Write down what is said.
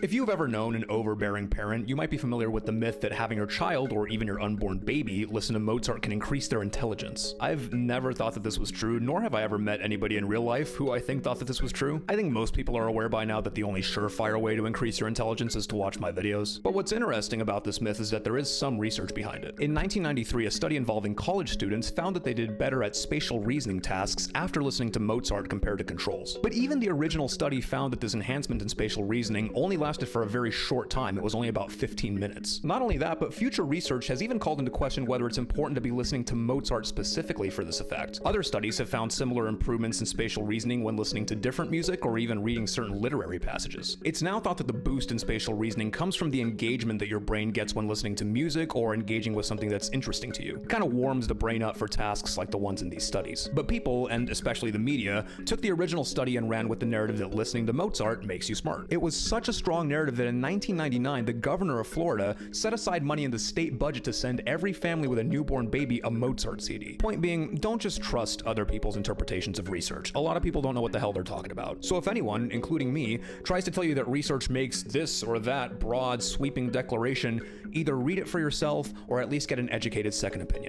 If you've ever known an overbearing parent, you might be familiar with the myth that having your child, or even your unborn baby, listen to Mozart can increase their intelligence. I've never thought that this was true, nor have I ever met anybody in real life who I think thought that this was true. I think most people are aware by now that the only surefire way to increase your intelligence is to watch my videos. But what's interesting about this myth is that there is some research behind it. In 1993, a study involving college students found that they did better at spatial reasoning tasks after listening to Mozart compared to controls. But even the original study found that this enhancement in spatial reasoning only lasted for a very short time. It was only about 15 minutes. Not only that, but future research has even called into question whether it's important to be listening to Mozart specifically for this effect. Other studies have found similar improvements in spatial reasoning when listening to different music or even reading certain literary passages. It's now thought that the boost in spatial reasoning comes from the engagement that your brain gets when listening to music or engaging with something that's interesting to you. It kind of warms the brain up for tasks like the ones in these studies. But people, and especially the media, took the original study and ran with the narrative that listening to Mozart makes you smart. It was such a strong narrative that in 1999, the governor of Florida set aside money in the state budget to send every family with a newborn baby a Mozart CD. Point being, don't just trust other people's interpretations of research. A lot of people don't know what the hell they're talking about. So if anyone, including me, tries to tell you that research makes this or that broad, sweeping declaration, either read it for yourself or at least get an educated second opinion.